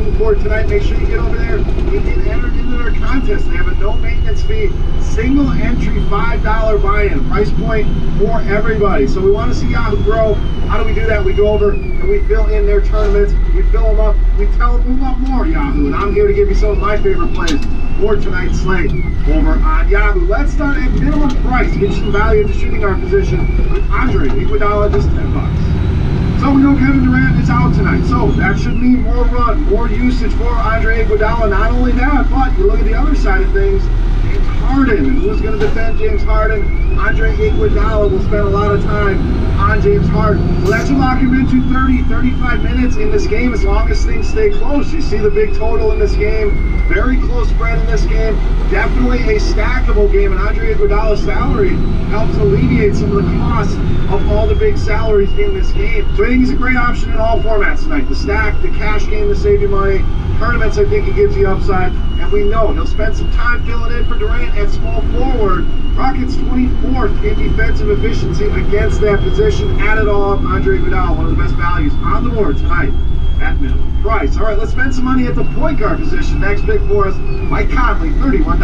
Yahoo for tonight. Make sure you get over there and get entered into their contest. They have a no maintenance fee, single entry $5 buy-in, price point for everybody. So we want to see Yahoo grow. How do we do that? We go over and we fill in their tournaments, we fill them up, we tell them we want more Yahoo, and I'm here to give you some of my favorite plays for tonight's slate over on Yahoo. Let's start at minimum price, get some value at the shooting guard position with Andre Iguodala, just $10. So we know Kevin Durant is out tonight, so that should mean more run, more usage for Andre Iguodala. Not only that, but you look at the other side of things, James Harden, and who's going to defend James Harden? Andre Iguodala will spend a lot of time on James Harden. Well, that should lock him into 30, 35 minutes in this game as long as things stay close. You see the big total in this game, very close spread in this game, definitely a stackable game, and Andre Iguodala's salary helps alleviate some of the costs of all the big salaries in this game. So I think he's a great option in all formats tonight. The stack, the cash game to save you money, tournaments I think he gives you upside, and we know he'll spend some time filling in for Durant at small forward. Rockets 24th in defensive efficiency against that position. Add it all up, Andre Iguodala, one of the best values on the board tonight at minimum price. All right, let's spend some money at the point guard position. Next pick for us, Mike Conley, $31.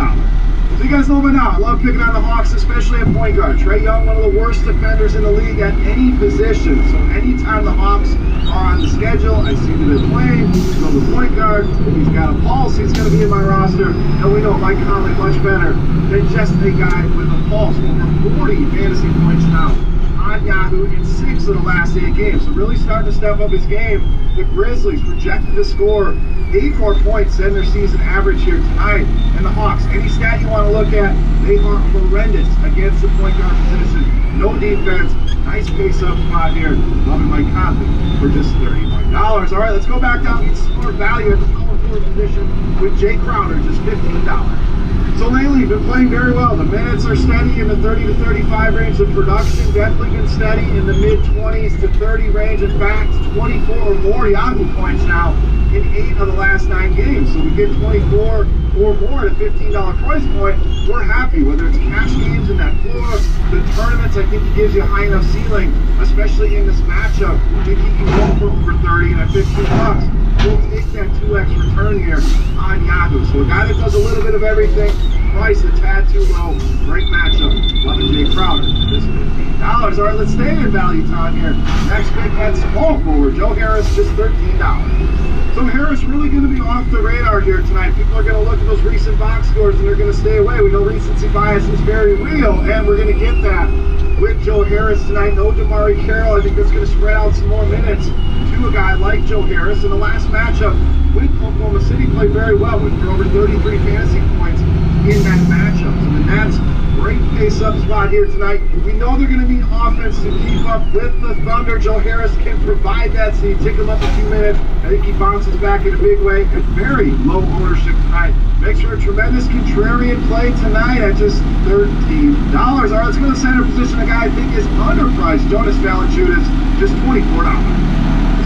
So you guys know by now, I love picking on the Hawks, especially at point guard. Trae Young, one of the worst defenders in the league at any position. So anytime the Hawks are on the schedule, I see that they're playing, go to the point guard. If he's got a pulse, he's going to be in my roster. And we know Mike Conley much better than just a guy with a pulse. Over 40 fantasy points now on Yahoo in 6 of the last 8 games. So really starting to step up his game. The Grizzlies projected to score 84 points in their season average here tonight. And the Hawks, any stat you want to look at, they are horrendous against the point guard position. No defense, nice pace-up spot here. Loving Mike Conley for just $31. All right, let's go back down and get some more value at the power forward position with Jay Crowder, just $15. So lately, been playing very well. The minutes are steady in the 30 to 35 range. The production definitely been steady in the mid-20s to 30 range. In fact, 24 or more Yahoo points now in 8 of the last 9 games. So we get 24 or more at a $15 price point. We're happy, whether it's cash games in that floor, the tournaments, I think it gives you a high enough ceiling, especially in this matchup. I think he can go for over 30 and at $15. We'll take that 2x return here on Yahoo. So a guy that does a little bit of everything, price a tad too low, great matchup. Loving Jay Crowder, this $15. All right, let's stay in value time here. Next pick at small forward, Joe Harris, just $13. So Harris really going to be off the radar here tonight. People are going to look at those recent box scores and they're going to stay away. We know recency bias is very real, and we're going to get that with Joe Harris tonight. No DeMarre Carroll. I think that's going to spread out some more minutes to a guy like Joe Harris. In the last matchup with Oklahoma City, played very well with over 33 fantasy points in that matchup. So the Nets, great pace-up spot here tonight. We know they're going to need offense to keep up with the Thunder. Joe Harris can provide that, so you tick him up a few minutes. I think he bounces back in a big way. A very low ownership tonight. Makes for a tremendous contrarian play tonight at just $13. All right, let's go to the center position. A guy I think is underpriced, Jonas Valanciunas, just $24.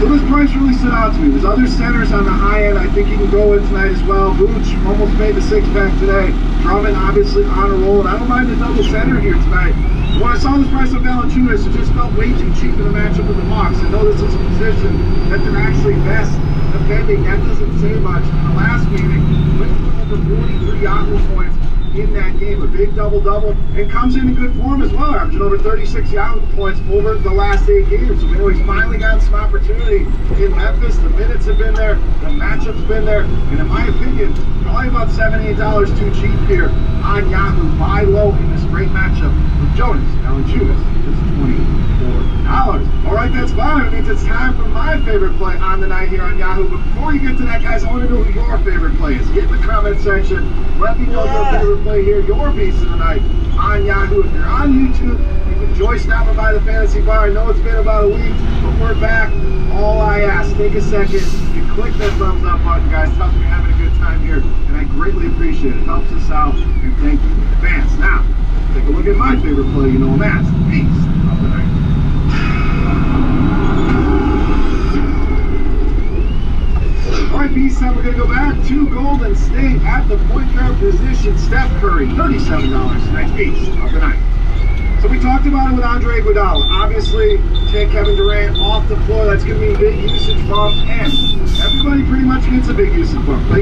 So this price really stood out to me. There's other centers on the high end I think you can go with tonight as well. Vooch almost made the 6-pack today. Drummond obviously on a roll, and I don't mind the double center here tonight. When I saw this price of Valanciunas, it just felt way too cheap in a matchup with the Hawks. I know this is a position that they're actually best defending. That doesn't say much. In the last meeting, went for over 43 Yahoo points in that game, a big double-double, and comes in good form as well, averaging over 36 Yahoo points over the last 8 games. So we know he's finally gotten some opportunity in Memphis. The minutes have been there, the matchup's been there, and in my opinion, probably about $7, $8 too cheap here on Yahoo. Buy low in this great matchup with Jonas Valanciunas. Just $24. All right, that's fine. It means it's time for my favorite play on the night here on Yahoo. But before you get to that, guys, I want to know who your favorite play is. Get in the comment section. Let me know your favorite play here, your piece of the night on Yahoo. If you're on YouTube, you enjoy stopping by the Fantasy Bar. I know it's been about a week, but we're back. All I ask, take a second and click that thumbs up button, guys. Tell me you're having a good time here, and I greatly appreciate it. It helps us out, and thank you in advance. Now, take a look at my favorite play. You know, and that's Beast of the Night. All right, B7, we're going to go back to Golden State at the point guard position. Steph Curry, $37. Tonight's Beast of the Night. So we talked about it with Andre Iguodala. Obviously, take Kevin Durant off the floor. That's going to be a big usage bump, and everybody pretty much gets a big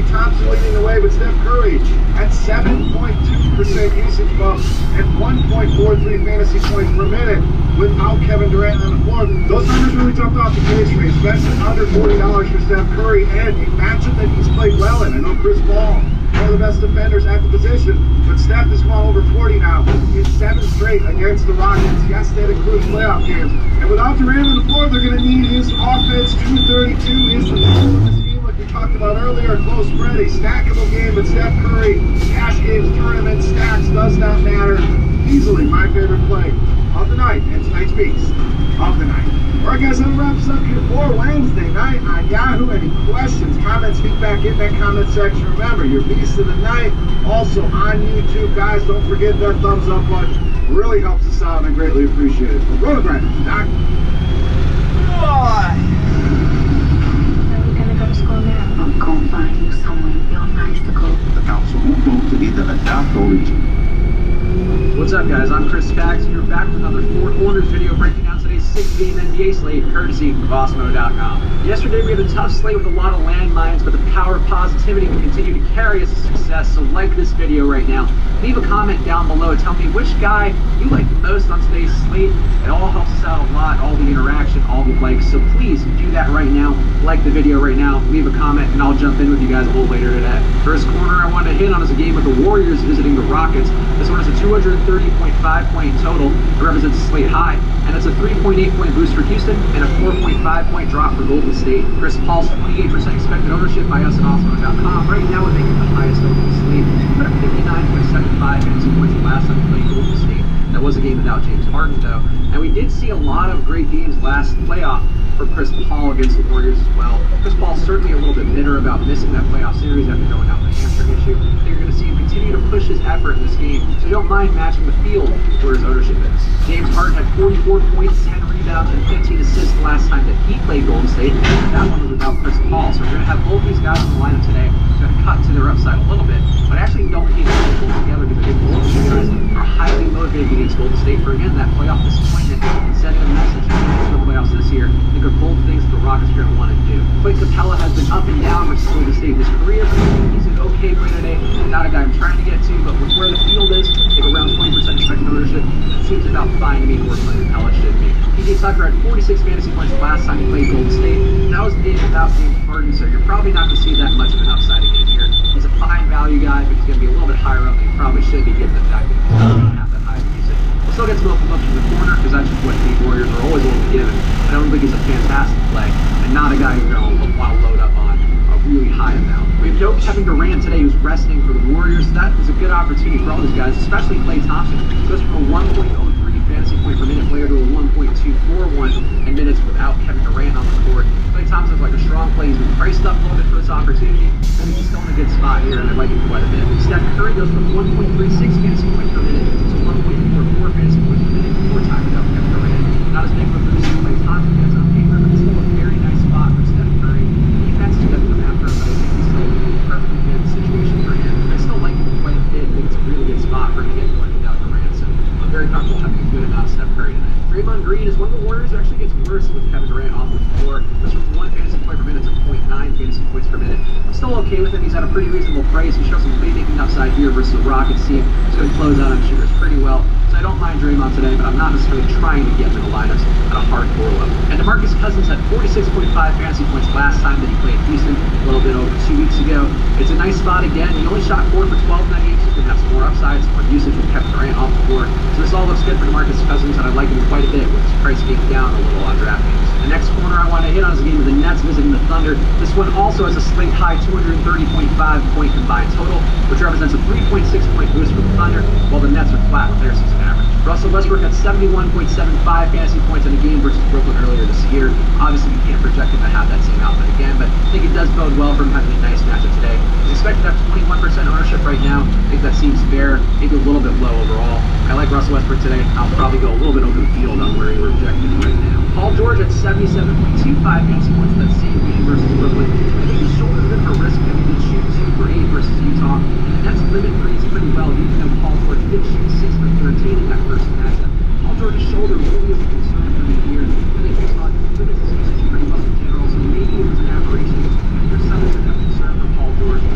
Klay Thompson leading the way, but Steph Curry at 7.2% usage bump and 1.43 fantasy points per minute without Kevin Durant on the floor. Those numbers really jumped off the page for me, especially under $40 for Steph Curry and a matchup that he's played well in. I know Chris Paul, one of the best defenders at the position, but Steph has gone over 40 now in 7 straight against the Rockets. Yes, they had a close playoff games. And without Durant on the floor, they're going to need his offense. 232 is the goal of this game, like we talked about earlier. Close spread, a stackable game, but Steph Curry, cash games, tournament, stacks, does not matter. Easily my favorite play of the night, and tonight's beast of the night. All right, guys, that wraps up here for Wednesday night on Yahoo. Any questions, comments, feedback in that comment section. Remember, your beast of the night also on YouTube. Guys, don't forget that thumbs up button. It really helps us out, and I greatly appreciate it. RotoGrinders, Doc. Are you gonna go to school now? I'm gonna find you somewhere real nice to go. The council will vote to either adopt or reject. What's up, guys? I'm Chris Skaggs, and you're back with another Four Corners video breaking down today's 6-game NBA slate, courtesy of Osmo.com. Yesterday we had a tough slate with a lot of landmines, but the power of positivity will continue to carry us to success, so like this video right now. Leave a comment down below. Tell me which guy you like the most on today's slate. It all helps us out a lot, all the interaction, all the likes, so please do that right now. Like the video right now, leave a comment, and I'll jump in with you guys a little later today. First corner I wanted to hit on is a game with the Warriors visiting the Rockets. This one is a 230.5 point total. It represents a slate high, and it's a 3.8 point boost for Houston and a 4.5 point drop for Golden State. Chris Paul's 28% expected ownership by us at Osmo.com. Right now we're making the highest overall slate. But at 59.75 fantasy points the last time we played Golden State. That was a game without James Harden, though. And we did see a lot of great games last playoff for Chris Paul against the Warriors as well. Chris Paul's certainly a little bit bitter about missing that playoff series after going out with a hamstring issue. And you're going to see him continue to push his effort in this game, so you don't mind matching the field where his ownership is. James Harden had 44 points, 10 rebounds, and 15 assists the last time that he played Golden State. That one was without Chris Paul, so we're going to have both these guys in the lineup today. We're going to cut to their upside a little bit, but I actually don't think they're pulled together because I think both of you guys are highly motivated against Golden State for, again, that playoff disappointment and sending a message to the playoffs this year. I think are both things that the Rockets are going to want to do. Clint Capella has been up and down versus Golden State in his career. He's an okay player today. Not a guy I'm trying to get to, but with where the field is, I think around 20% expected ownership, it seems about fine to me where Clint Capella should be. PJ Tucker had 46 fantasy points the last time he played Golden State. That was the game without James Harden, so you're probably not going to see that much of an upside again here. He's a fine value guy, but he's going to be a little bit higher up than he probably should be given the fact that he's not have that high of usage. We'll still get to both looks from the corner because that's just what the Warriors are always willing to give. I don't think he's a fantastic play and not a guy you're going to want to load up on a really high amount. We have no Kevin Durant today who's resting for the Warriors. That is a good opportunity for all these guys, especially Klay Thompson. He goes from a 1.03 fantasy point per minute player to a 1.241 in minutes without Kevin Durant on the court. Klay Thompson's like a strong play. He's been priced up a little bit for this opportunity, and he's still in a good spot here, and I like him quite a bit. Steph Curry goes from 1.36 fantasy points per minute to 1.44 fantasy points per minute before time without Kevin Durant. Not as big of a boost as Klay Thompson gets on paper, but still a very nice spot for Steph Curry. Defense is going to come after him, but I think he's still a perfectly good situation for him. I still like him quite a bit. I think it's a really good spot for him to get going without Durant, so I'm very comfortable having a good amount of Steph Curry tonight. Draymond Green is one of the Warriors who actually gets worse with Kevin Durant off the floor. Goes from 1 fantasy point per minute to 0.9 fantasy points per minute. I'm still okay with him. He's at a pretty reasonable price. He shows some playmaking upside here versus the Rockets team. He's going to close out on shooters pretty well. So I don't mind Draymond today, but I'm not necessarily trying to get him in the lineups at a hardcore level. And DeMarcus Cousins had 46.5 fantasy points last time that he played Houston, a little bit over 2 weeks ago. It's a nice spot again. He only shot 4 for 12 in that game, so he can have some more upsides, more usage with Kevin Durant off the floor. So this all looks good for DeMarcus Cousins, and I like him quite a bit with his price being down a little on DraftKings. The next corner I want to hit on is a game of the Nets visiting the Thunder. This one also has a slate high 230.5 point combined total, which represents a 3.6 point boost for the Thunder, while the Nets are flat with their season average. Russell Westbrook had 71.75 fantasy points in the game versus Brooklyn earlier this year. Obviously, you can't project him to have that same output again, but I think it does bode well for him having a nice matchup today. He's expected to have 21% ownership right now. I think that seems fair, maybe a little bit low overall. I like Russell Westbrook today. I'll probably go a little bit over the field on where he were projected right now. Paul George at 77.25 fantasy points in that same game versus Brooklyn. I think his shoulder's been for risk. I mean, he did shoot 2 for 8 versus Utah. And the Nets limit threes pretty well, even though Paul George did shoot 6 for 13 in that first matchup. Paul George's shoulder really is a concern for me here. I think Utah limits his usage pretty well in general, so maybe it was an aberration. There's some of that concern for Paul George.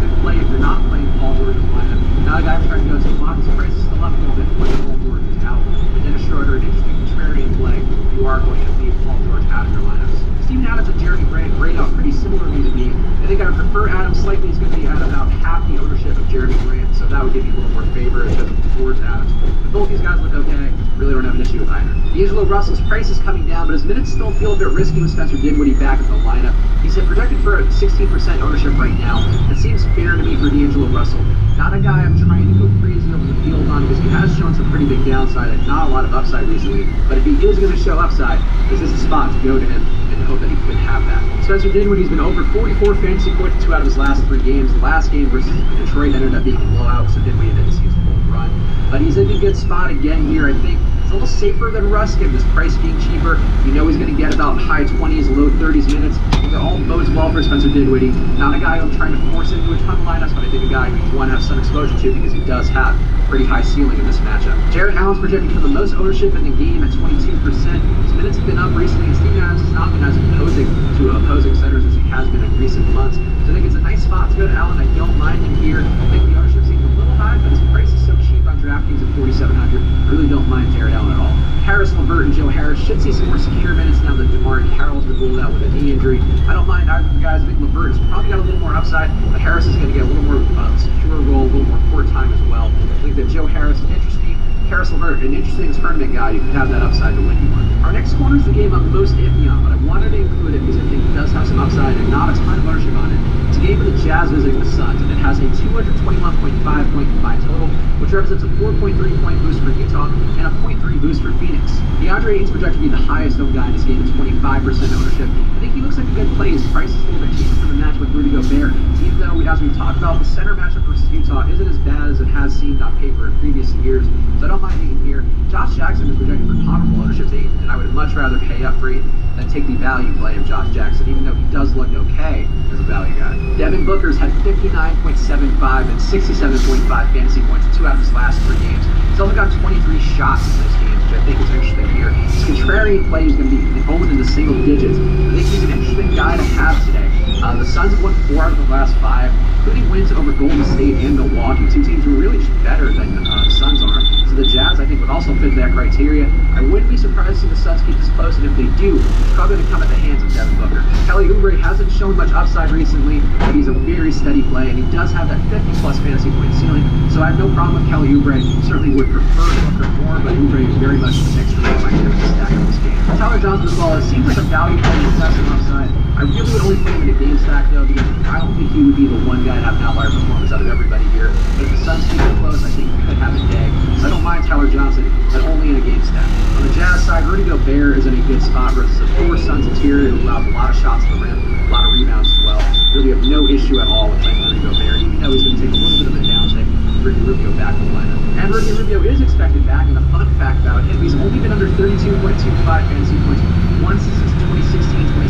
good play if you're not playing Paul George in the lineup. Not a guy I'm trying to go to. Lock his price is still up a little bit when Paul George is out. But Dennis Schroeder, an interesting contrarian play. You are going to leave Paul George out of your lineups. Steven Adams and Jeremy Grant grade out pretty similarly to me. I think I would prefer Adams slightly. He's going to be at about half the ownership of Jeremy Grant, so that would give you a little more favoritism towards Adams. But both these guys look okay. Really don't have an issue with either. D'Angelo Russell's price is coming down, but his minutes still feel a bit risky with Spencer Dinwiddie back in the lineup. He's projected for a 16% ownership right now. It seems fair to me for D'Angelo Russell. Not a guy I'm trying to go crazy over the field on because he has shown some pretty big downside and not a lot of upside recently. But if he is going to show upside, this is the spot to go to him and hope that he could have that. Spencer Dinwiddie's been over 44 fantasy points in 2 out of his last 3 games. The last game versus Detroit ended up being a blowout, so Dinwiddie didn't see his full run. But he's in a good spot again here, I think. It's a little safer than Russ, given his price being cheaper. You know he's going to get about high 20s, low 30s minutes. These are all bodes well for Spencer Dinwiddie. Not a guy I'm trying to force into a ton of lineups, but I think a guy who you want to have some exposure to because he does have a pretty high ceiling in this matchup. Jarrett Allen's projected for the most ownership in the game at 22%. His minutes have been up recently, and Steven Adams has not been as imposing to opposing centers as he has been in recent months. So I think it's a nice spot to go to Allen. I don't mind him here. I think the ownership seems a little high, but his price is so cheap on DraftKings at $4,700. I really don't mind Jarrett Allen at all. Harris LeVert and Joe Harris should see some more secure minutes now that DeMar Carroll's been ruled out with a knee injury. I don't mind either of the guys. I think LeVert has probably got a little more upside, but Harris is going to get a little more secure role, a little more court time as well. I think that Joe Harris, interesting. Harris LeVert, an interesting tournament guy. You can have that upside to win you one. Our next corner is the game I'm most iffy on, but I wanted to include it because I think it does have some upside and not a ton of ownership on it. It's a game of the Jazz visiting the Suns, and it has a 221.5 point combined total, which represents a 4.3 point boost for Utah and a 0.3 boost for Phoenix. DeAndre Ayton's projected to be the highest owned guy in this game at 25% ownership. I think he looks like a good play. His price is a little bit cheaper for the match with Rudy Gobert, even though, as we've talked about, the center matchup versus Utah isn't as bad as it has seemed on paper in previous years, so I don't mind Ayton here. Josh Jackson is projected for comparable ownership to Ayton, and I would much rather pay up for Ayton than take the value play of Josh Jackson, even though he does look okay as a value guy. Devin Booker's had 59.75 and 67.5 fantasy points in 2 out of his last 3 games. He's also got 23 shots in those games, which I think is interesting here. His contrarian play is going to be owned in the single digits. I think he's an interesting guy to have today. The Suns have won 4 out of the last 5, including wins over Golden State and Milwaukee, 2 teams who are really just better than the Suns are. So the Jazz, I think, would also fit that criteria. I wouldn't be surprised to see the Suns keep this close, and if they do, it's probably going to come at the hands of Devin Booker. Kelly Oubre hasn't shown much upside recently, but he's a very steady play, and he does have that 50-plus fantasy point ceiling, so I have no problem with Kelly Oubre. Certainly would prefer Booker more, but Oubre is very much the next round I can stack in this game. Tyler Johnson as well, it seems like a value play with less than upside. I really would only put him in a game stack, though, because I don't think he would be the one guy to have an outlier performance out of everybody here. But if the Suns keep it close, I think he could have a day. So I don't mind Tyler Johnson, but only in a game stack. On the Jazz side, Rudy Gobert is in a good spot versus a 4 Suns interior who allows a lot of shots to the rim, a lot of rebounds as well. Really have no issue at all with playing Rudy Gobert, even though he's going to take a little bit of a downtick. Ricky Rubio back in the lineup. And Ricky Rubio is expected back, and a fun fact about him, he's only been under 32.25 fantasy points once since the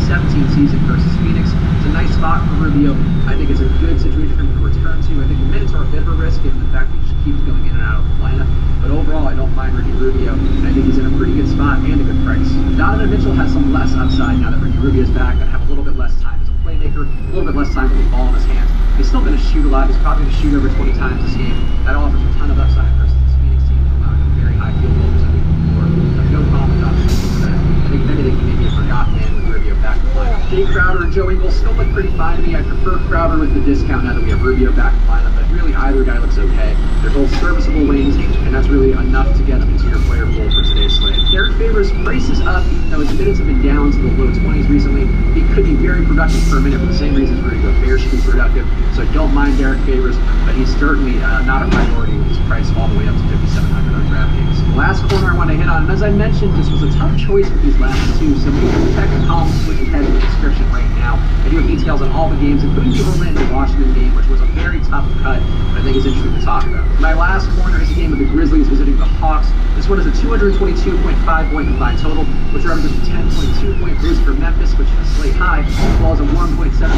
2016-2017 season versus Phoenix. It's a nice spot for Rubio. I think it's a good situation for him to return to. I think the minutes are a bit of a risk given the fact that he just keeps going in and out of the lineup. But overall, I don't mind Ricky Rubio, and I think he's in a pretty good spot and a good price. Donovan Mitchell has some less upside now that Ricky Rubio's back, and have a little bit less time as a playmaker, a little bit less time with the ball in his hands. He's still going to shoot a lot. He's probably going to shoot over 20 times this game. That offers a ton of upside versus this Phoenix team, allowing a very high field goal percentage before. I have no problem with Donovan Mitchell today. I think if anything, he may be a forgotten man with Rubio back in the lineup. Jay Crowder and Joe Ingles still look pretty fine to me. I prefer Crowder with the discount now that we have Rubio back in the lineup, but really either guy looks okay. They're both serviceable wings, and that's really enough to get them into your player pool for today's slate. Derek Favors' price is up, even though his minutes have been down to the low 20s recently. He could be very productive per minute for the same reasons Rudy Gobert should be productive, so I don't mind Derek Favors, but he's certainly not a priority with his price all the way up to $5,700 on DraftKings. The last corner I want to hit on, and as I mentioned, this was a tough choice with these last 2, so we can check the column switch ahead in the description right now. I do have details on all the games, including the Orlando-Washington game, which was a very tough cut, but I think it's interesting to talk about. My last corner is a game of the Grizzlies visiting the Hawks. This one is a 222.5 point combined total, which represents a 10.2 point boost for Memphis, which is a slate high, as well as a 1.7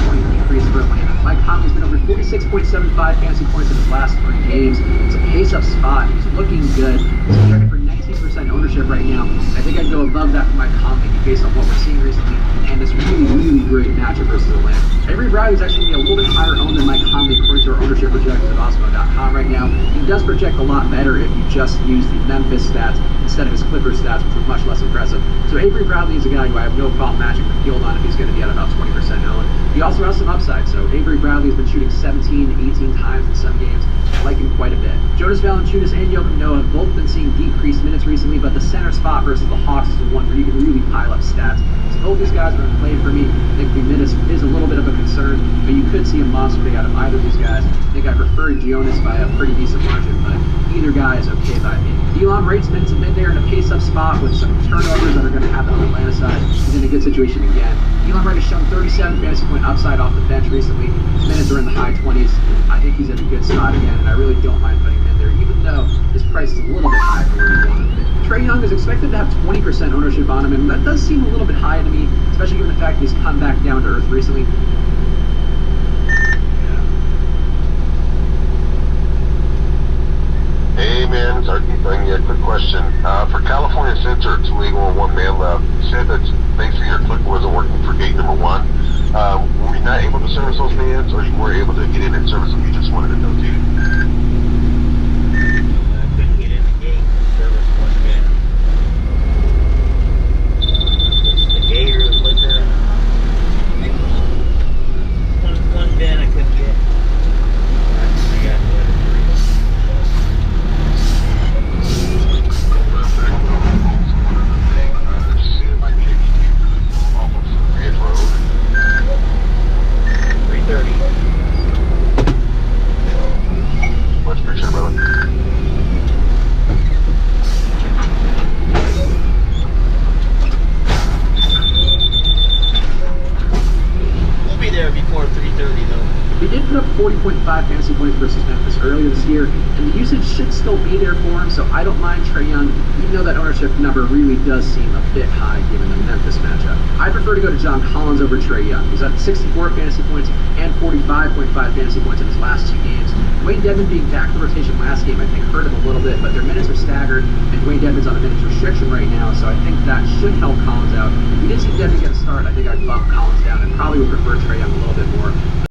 point decrease for Atlanta. Mike Conley's been over 46.75 fantasy points in his last 3 games. It's a pace-up spot. He's looking good. He's projected for 19% 50% ownership right now. I think I'd go above that for Mike Conley based on what we're seeing recently and this really great matchup versus Atlanta. Avery Bradley's actually going to be a little bit higher owned than Mike Conley according to our ownership projections at Osmo.com right now. He does project a lot better if you just use the Memphis stats instead of his Clippers stats, which are much less impressive. So Avery Bradley is a guy who I have no problem matching the field on if he's going to be at about 20% owned. He also has some upside, so Avery Bradley has been shooting 17, 18 times in some games. I like him quite a bit. Jonas Valanciunas and Joakim Noah have both been seeing decreased minutes recently, but the center spot versus the Hawks is the one where you can really pile up stats. So both these guys are in play for me. I think the minutes is a little bit of a concern, but you could see a monster day out of either of these guys. I think I prefer Jonas by a pretty decent margin, but either guy is okay by me. Delon Wright's been submitted there in a pace-up spot with some turnovers that are going to happen on the Atlanta side. He's in a good situation again. Delon Wright has shown 37 fantasy point upside off the bench recently. His minutes are in the high 20s. I think he's in a good spot again, and I really don't mind putting him in there, even though his price is a little bit high for where you want him. Trae Young is expected to have 20% ownership on him, and that does seem a little bit high to me, especially given the fact that he's come back down to earth recently. Hey man, sorry to keep bringing you a quick question. For California Center, 2 legal, 1 man left. You said that basically your clicker wasn't working for gate number 1. Were you not able to service those vans, or you were able to get in and service them? You just wanted to notate it. I couldn't get in the gate and service 1 van. The gate or the clicker. One van I couldn't get. I got the other 3. Much appreciated, brother. We'll be there before 3:30 though. He did put up 40.5 fantasy points versus Memphis earlier this year, and the usage should still be there for him, so I don't mind Trae Young, even though that ownership number really does seem a bit high given the Memphis matchup. I prefer to go to John Collins over Trae Young. He's at 64 fantasy points and 45.5 fantasy points in his last 2 games. Wayne Dedmon being back in the rotation last game, I think, hurt him a little bit, but their minutes are staggered, and Wayne Dedmon's on a minutes restriction right now, so I think that should help Collins out. If we did see Dedmon get a start, I think I'd bump Collins down and probably would prefer Trae Young a little bit more.